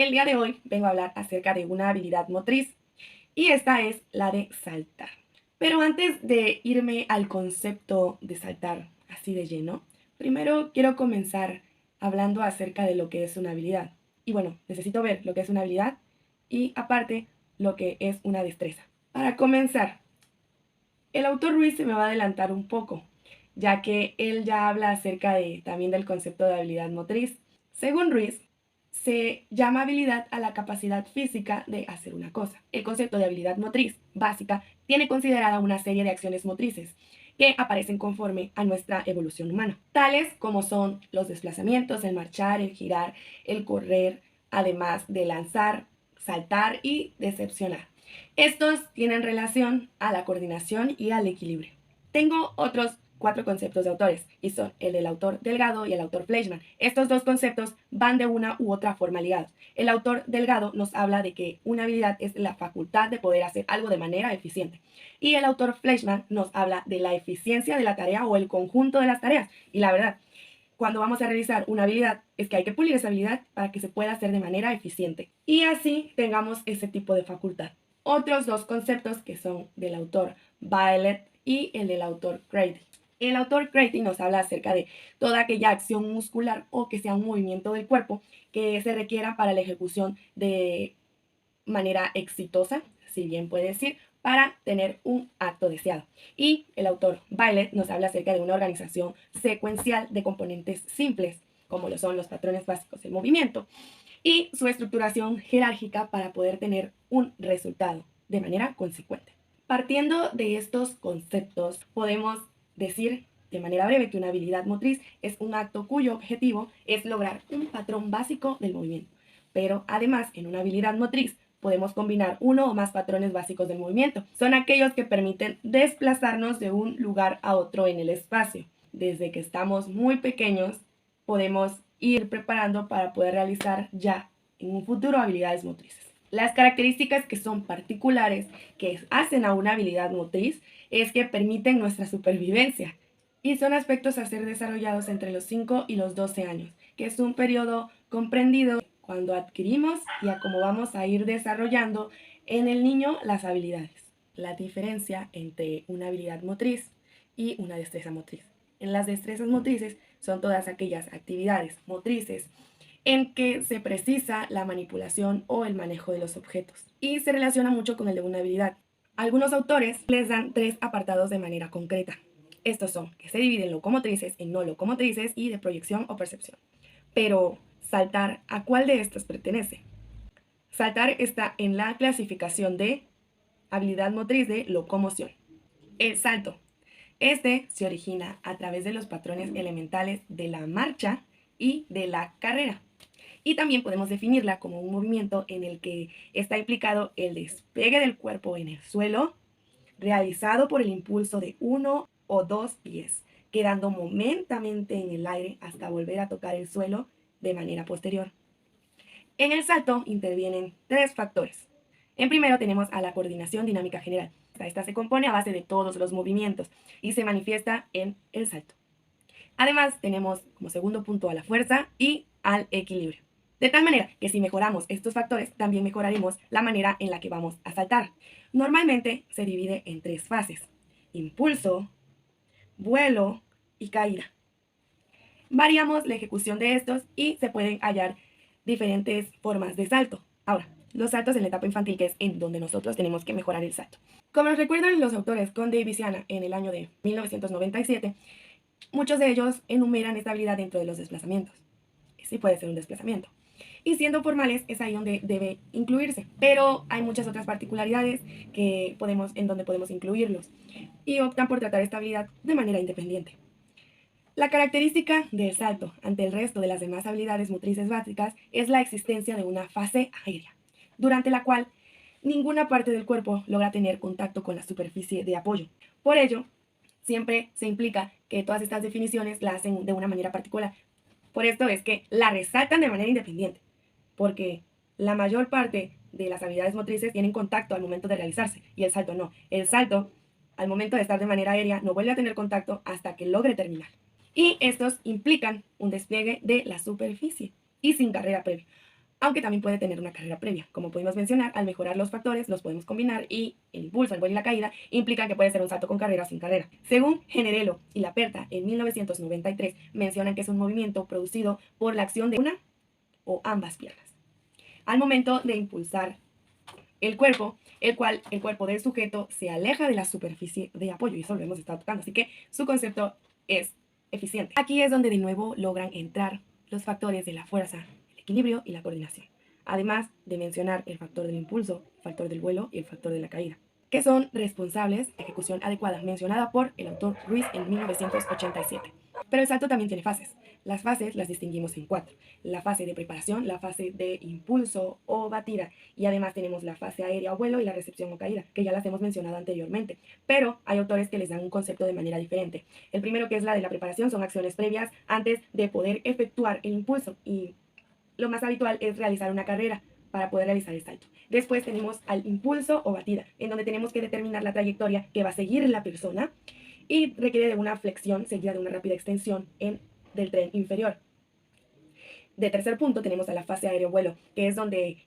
El día de hoy vengo a hablar acerca de una habilidad motriz y esta es la de saltar. Pero antes de irme al concepto de saltar así de lleno, primero quiero comenzar hablando acerca de lo que es una habilidad. Y bueno, necesito ver lo que es una habilidad y aparte lo que es una destreza. Para comenzar, el autor Ruiz se me va a adelantar un poco, ya que él ya habla acerca también del concepto de habilidad motriz. Según Ruiz, se llama habilidad a la capacidad física de hacer una cosa. El concepto de habilidad motriz básica tiene considerada una serie de acciones motrices que aparecen conforme a nuestra evolución humana, tales como son los desplazamientos, el marchar, el girar, el correr, además de lanzar, saltar y decepcionar. Estos tienen relación a la coordinación y al equilibrio. Tengo otros 4 conceptos de autores y son el del autor Delgado y el autor Fleischmann. Estos 2 conceptos van de una u otra forma ligados. El autor Delgado nos habla de que una habilidad es la facultad de poder hacer algo de manera eficiente. Y el autor Fleischmann nos habla de la eficiencia de la tarea o el conjunto de las tareas. Y la verdad, cuando vamos a realizar una habilidad, es que hay que pulir esa habilidad para que se pueda hacer de manera eficiente. Y así tengamos ese tipo de facultad. Otros 2 conceptos que son del autor Violet y el del autor Grady. El autor Grady nos habla acerca de toda aquella acción muscular o que sea un movimiento del cuerpo que se requiera para la ejecución de manera exitosa, si bien puede decir, para tener un acto deseado. Y el autor Violet nos habla acerca de una organización secuencial de componentes simples, como lo son los patrones básicos del movimiento, y su estructuración jerárquica para poder tener un resultado de manera consecuente. Partiendo de estos conceptos, podemos decir de manera breve que una habilidad motriz es un acto cuyo objetivo es lograr un patrón básico del movimiento. Pero además, en una habilidad motriz podemos combinar uno o más patrones básicos del movimiento. Son aquellos que permiten desplazarnos de un lugar a otro en el espacio. Desde que estamos muy pequeños, podemos ir preparando para poder realizar ya en un futuro habilidades motrices. Las características que son particulares que hacen a una habilidad motriz es que permiten nuestra supervivencia y son aspectos a ser desarrollados entre los 5 y los 12 años, que es un periodo comprendido cuando adquirimos y a cómo vamos a ir desarrollando en el niño las habilidades. La diferencia entre una habilidad motriz y una destreza motriz. En las destrezas motrices son todas aquellas actividades motrices en que se precisa la manipulación o el manejo de los objetos y se relaciona mucho con el de una habilidad. Algunos autores les dan 3 apartados de manera concreta. Estos son que se dividen locomotrices en no locomotrices y de proyección o percepción. Pero saltar, ¿a cuál de estos pertenece? Saltar está en la clasificación de habilidad motriz de locomoción. El salto. Este se origina a través de los patrones elementales de la marcha y de la carrera. Y también podemos definirla como un movimiento en el que está implicado el despegue del cuerpo en el suelo, realizado por el impulso de 1 o 2 pies, quedando momentáneamente en el aire hasta volver a tocar el suelo de manera posterior. En el salto intervienen 3 factores. En primero tenemos a la coordinación dinámica general. Esta se compone a base de todos los movimientos y se manifiesta en el salto. Además, tenemos como segundo punto a la fuerza y al equilibrio. De tal manera que si mejoramos estos factores, también mejoraremos la manera en la que vamos a saltar. Normalmente se divide en 3 fases: impulso, vuelo y caída. Variamos la ejecución de estos y se pueden hallar diferentes formas de salto. Ahora, los saltos en la etapa infantil, que es en donde nosotros tenemos que mejorar el salto. Como nos recuerdan los autores Conde y Viciana en el año de 1997, muchos de ellos enumeran esta habilidad dentro de los desplazamientos. Sí puede ser un desplazamiento. Y siendo formales es ahí donde debe incluirse. Pero hay muchas otras particularidades en donde podemos incluirlos. Y optan por tratar esta habilidad de manera independiente. La característica del salto ante el resto de las demás habilidades motrices básicas es la existencia de una fase aérea, durante la cual ninguna parte del cuerpo logra tener contacto con la superficie de apoyo. Por ello, siempre se implica que todas estas definiciones la hacen de una manera particular. Por esto es que la resaltan de manera independiente, porque la mayor parte de las habilidades motrices tienen contacto al momento de realizarse y el salto no. El salto, al momento de estar de manera aérea, no vuelve a tener contacto hasta que logre terminar. Y estos implican un despliegue de la superficie y sin carrera previa. aunque también puede tener una carrera previa. Como pudimos mencionar, al mejorar los factores los podemos combinar y el impulso, el vuelo y la caída implican que puede ser un salto con carrera o sin carrera. Según Generello y Laperta, en 1993 mencionan que es un movimiento producido por la acción de una o ambas piernas al momento de impulsar el cuerpo, el cuerpo del sujeto se aleja de la superficie de apoyo, y eso lo hemos estado tocando, así que su concepto es eficiente. Aquí es donde de nuevo logran entrar los factores de la fuerza, el equilibrio y la coordinación, además de mencionar el factor del impulso, el factor del vuelo y el factor de la caída, que son responsables de ejecución adecuada, mencionada por el autor Ruiz en 1987. Pero el salto también tiene fases. Las fases las distinguimos en cuatro: la fase de preparación, la fase de impulso o batida, y además tenemos la fase aérea o vuelo y la recepción o caída, que ya las hemos mencionado anteriormente, pero hay autores que les dan un concepto de manera diferente. El primero, que es la de la preparación, son acciones previas antes de poder efectuar el impulso, y lo más habitual es realizar una carrera para poder realizar el salto. Después tenemos al impulso o batida, en donde tenemos que determinar la trayectoria que va a seguir la persona y requiere de una flexión seguida de una rápida extensión del tren inferior. De tercer punto tenemos a la fase aéreo-vuelo, que es donde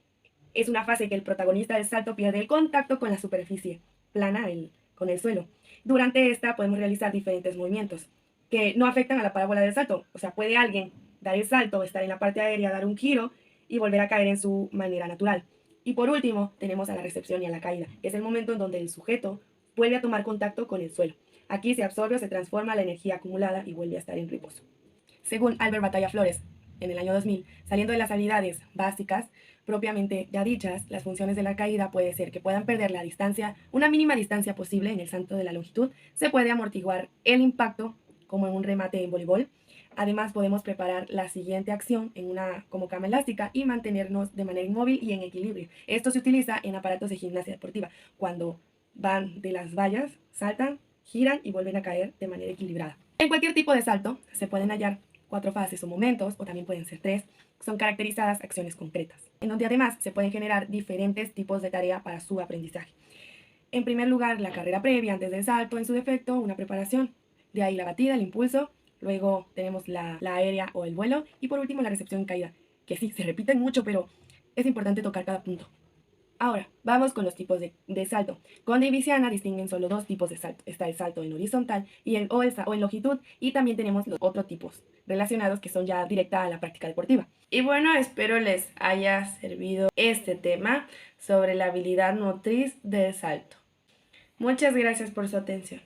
es una fase que el protagonista del salto pierde el contacto con la superficie plana, con el suelo. Durante esta podemos realizar diferentes movimientos que no afectan a la parábola del salto. O sea, puede alguien dar el salto, estar en la parte aérea, dar un giro y volver a caer en su manera natural. Y por último, tenemos a la recepción y a la caída. Es el momento en donde el sujeto vuelve a tomar contacto con el suelo. Aquí se absorbe o se transforma la energía acumulada y vuelve a estar en reposo. Según Albert Batalla Flores, en el año 2000, saliendo de las habilidades básicas propiamente ya dichas, las funciones de la caída puede ser que puedan perder la distancia, una mínima distancia posible en el salto de la longitud, se puede amortiguar el impacto como en un remate en voleibol. Además, podemos preparar la siguiente acción en una como cama elástica y mantenernos de manera inmóvil y en equilibrio. Esto se utiliza en aparatos de gimnasia deportiva, cuando van de las vallas, saltan, giran y vuelven a caer de manera equilibrada. En cualquier tipo de salto se pueden hallar 4 fases o momentos, o también pueden ser 3, son caracterizadas acciones concretas, en donde además se pueden generar diferentes tipos de tarea para su aprendizaje. En primer lugar, la carrera previa antes del salto, en su defecto, una preparación. De ahí la batida, el impulso, luego tenemos la aérea o el vuelo, y por último la recepción y caída, que sí, se repiten mucho, pero es importante tocar cada punto. Ahora, vamos con los tipos de salto. Conde y Viciana distinguen solo 2 tipos de salto. Está el salto en horizontal y o en longitud, y también tenemos los otros tipos relacionados que son ya directa a la práctica deportiva. Y bueno, espero les haya servido este tema sobre la habilidad motriz del salto. Muchas gracias por su atención.